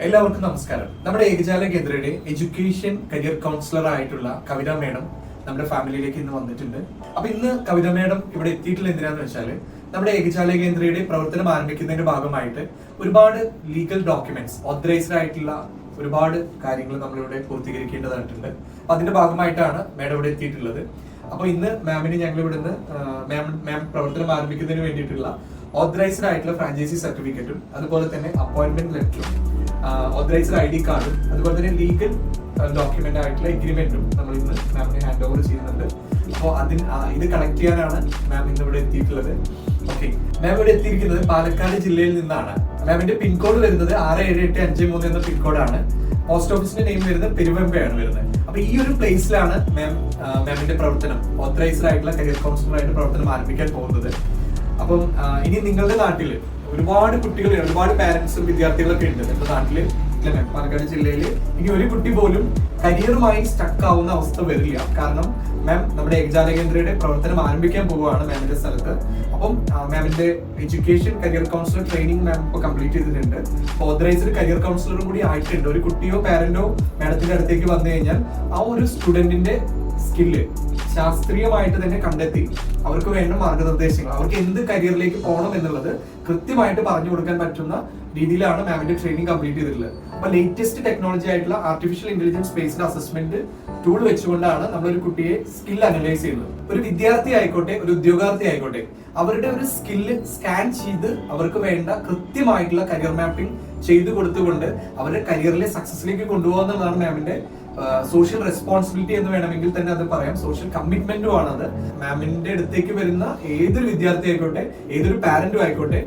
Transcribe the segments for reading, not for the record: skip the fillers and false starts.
എല്ലാവർക്കും നമസ്കാരം. നമ്മുടെ ഏകജാല കേന്ദ്രയുടെ എഡ്യൂക്കേഷൻ കരിയർ കൗൺസിലർ ആയിട്ടുള്ള കവിത മേഡം നമ്മുടെ ഫാമിലിയിലേക്ക് ഇന്ന് വന്നിട്ടുണ്ട്. അപ്പൊ ഇന്ന് കവിത മേഡം ഇവിടെ എത്തിയിട്ടുള്ള എന്തിനാന്ന് വെച്ചാൽ നമ്മുടെ ഏകജാല കേന്ദ്രയുടെ പ്രവർത്തനം ആരംഭിക്കുന്നതിന്റെ ഭാഗമായിട്ട് ഒരുപാട് ലീഗൽ ഡോക്യുമെന്റ്സ് ഓതറൈസ്ഡ് ആയിട്ടുള്ള ഒരുപാട് കാര്യങ്ങൾ നമ്മളിവിടെ പൂർത്തീകരിക്കേണ്ടതായിട്ടുണ്ട്. അപ്പൊ അതിന്റെ ഭാഗമായിട്ടാണ് മേഡം ഇവിടെ എത്തിയിട്ടുള്ളത്. അപ്പൊ ഇന്ന് മാമിന് ഞങ്ങൾ ഇവിടുന്ന് മാം പ്രവർത്തനം ആരംഭിക്കുന്നതിന് വേണ്ടിയിട്ടുള്ള ഓതറൈസ്ഡ് ആയിട്ടുള്ള ഫ്രാഞ്ചൈസി സർട്ടിഫിക്കറ്റും അതുപോലെ തന്നെ അപ്പോയിന്റ്മെന്റ് ലെറ്ററും ഓതറൈസ്ഡ് ID കാർഡും അതുപോലെ തന്നെ ലീഗൽ ഡോക്യുമെന്റ് ആയിട്ടുള്ള എഗ്രിമെന്റും നമ്മൾ ഇന്ന് മാമിന് ഹാൻഡ് ഓവർ ചെയ്യുന്നുണ്ട്. അപ്പോൾ ഇത് കളക്ട് ചെയ്യാനാണ് മാം ഇന്ന് ഇവിടെ എത്തിയിട്ടുള്ളത്. ഓക്കെ, മാം ഇവിടെ എത്തിയിരിക്കുന്നത് പാലക്കാട് ജില്ലയിൽ നിന്നാണ്. മാമിന്റെ പിൻകോഡ് വരുന്നത് 678553 എന്ന പിൻകോഡാണ്. പോസ്റ്റ് ഓഫീസിന്റെ നെയിം വരുന്നത് പെരുവെമ്പയാണ് വരുന്നത്. അപ്പൊ ഈ ഒരു പ്ലേസിലാണ് മാമിന്റെ പ്രവർത്തനം ഓതറൈസ്ഡ് ആയിട്ടുള്ള കരിയർ കൗൺസിലർ ആയിട്ട് പ്രവർത്തനം ആരംഭിക്കാൻ പോകുന്നത്. അപ്പം ഇനി നിങ്ങളുടെ നാട്ടില് ഒരുപാട് കുട്ടികൾ, ഒരുപാട് പാരന്റ്സും വിദ്യാർത്ഥികളൊക്കെ ഉണ്ട് നമ്മുടെ നാട്ടില്, അല്ലെ മാം? പാലക്കാട് ജില്ലയിൽ ഇനി ഒരു കുട്ടി പോലും കരിയറുമായി സ്റ്റക്ക് ആവുന്ന അവസ്ഥ വരില്ല. കാരണം മാം നമ്മുടെ ഏകജാല കേന്ദ്രയുടെ പ്രവർത്തനം ആരംഭിക്കാൻ പോവുകയാണ് മാമിന്റെ സ്ഥലത്ത്. അപ്പം മാമിന്റെ എഡ്യൂക്കേഷൻ കരിയർ കൗൺസിലർ ട്രെയിനിങ് മാം ഇപ്പോൾ കംപ്ലീറ്റ് ചെയ്തിട്ടുണ്ട്. ഓതറൈസ്ഡ് കരിയർ കൗൺസിലറും കൂടി ആയിട്ടുണ്ട്. ഒരു കുട്ടിയോ പാരന്റോ മാഡത്തിന്റെ അടുത്തേക്ക് വന്നു കഴിഞ്ഞാൽ ആ ഒരു സ്റ്റുഡന്റിന്റെ സ്കില്ല് ശാസ്ത്രീയമായിട്ട് തന്നെ കണ്ടെത്തി അവർക്ക് വേണ്ട മാർഗനിർദ്ദേശങ്ങൾ, അവർക്ക് എന്ത് കരിയറിലേക്ക് പോകണം എന്നുള്ളത് കൃത്യമായിട്ട് പറഞ്ഞു കൊടുക്കാൻ പറ്റുന്ന രീതിയിലാണ് മാമിന്റെ ട്രെയിനിങ് കംപ്ലീറ്റ് ചെയ്തിട്ടുള്ളത്. അപ്പൊ ലേറ്റസ്റ്റ് ടെക്നോളജി ആയിട്ടുള്ള artificial intelligence based assessment tool വെച്ചുകൊണ്ടാണ് നമ്മളൊരു കുട്ടിയെ സ്കിൽ അനലൈസ് ചെയ്യുന്നത്. ഒരു വിദ്യാർത്ഥി ആയിക്കോട്ടെ, ഒരു ഉദ്യോഗാർത്ഥി ആയിക്കോട്ടെ, അവരുടെ ഒരു സ്കില്ല് സ്കാൻ ചെയ്ത് അവർക്ക് വേണ്ട കൃത്യമായിട്ടുള്ള കരിയർ മാപ്പിംഗ് ചെയ്തു കൊടുത്തുകൊണ്ട് അവരുടെ കരിയറിലെ സക്സസിലേക്ക് കൊണ്ടുപോകുന്നതാണ് മാമിന്റെ സോഷ്യൽ റെസ്പോൺസിബിലിറ്റി എന്ന് വേണമെങ്കിൽ തന്നെ അത് പറയാം. സോഷ്യൽ കമ്മിറ്റ്മെന്റും ആണത്. മാമിന്റെ അടുത്തേക്ക് വരുന്ന ഏതൊരു വിദ്യാർത്ഥി ആയിക്കോട്ടെ, ഏതൊരു പാരന്റും ആയിക്കോട്ടെ,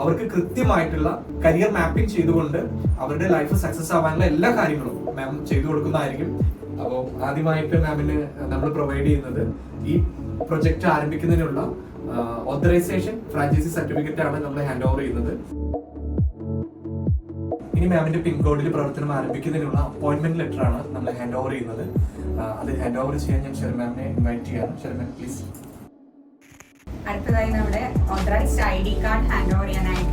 അവർക്ക് കൃത്യമായിട്ടുള്ള കരിയർ മാപ്പിംഗ് ചെയ്തുകൊണ്ട് അവരുടെ ലൈഫ് സക്സസ് ആവാനുള്ള എല്ലാ കാര്യങ്ങളും മാം ചെയ്തു കൊടുക്കുന്നതായിരിക്കും. അപ്പോൾ ആദ്യമായിട്ട് മാമിന് നമ്മൾ പ്രൊവൈഡ് ചെയ്യുന്നത് ഈ പ്രൊജക്ട് ആരംഭിക്കുന്നതിനുള്ള ഓതറൈസേഷൻ ഫ്രാഞ്ചൈസി സർട്ടിഫിക്കറ്റ് ആണ് നമ്മൾ ഹാൻഡ് ഓവർ ചെയ്യുന്നത്. ഇനി മാമിന്റെ പിൻകോഡിൽ പ്രവർത്തനം ആരംഭിക്കുന്നതിനുള്ള അപ്പോയിന്റ്മെന്റ് ലെറ്റർ ആണ് നമ്മൾ ഹാൻഡ് ഓവർ ചെയ്യുന്നത്. അത് ഹാൻഡ് ഓവർ ചെയ്യാൻ ഞാൻ ഷെറി മാമിനെ ഇൻവൈറ്റ് ചെയ്യാം. Sherry ma'am please. അടുത്തതായി നമ്മുടെ authorised ID card hand over ചെയ്യാനായിട്ട്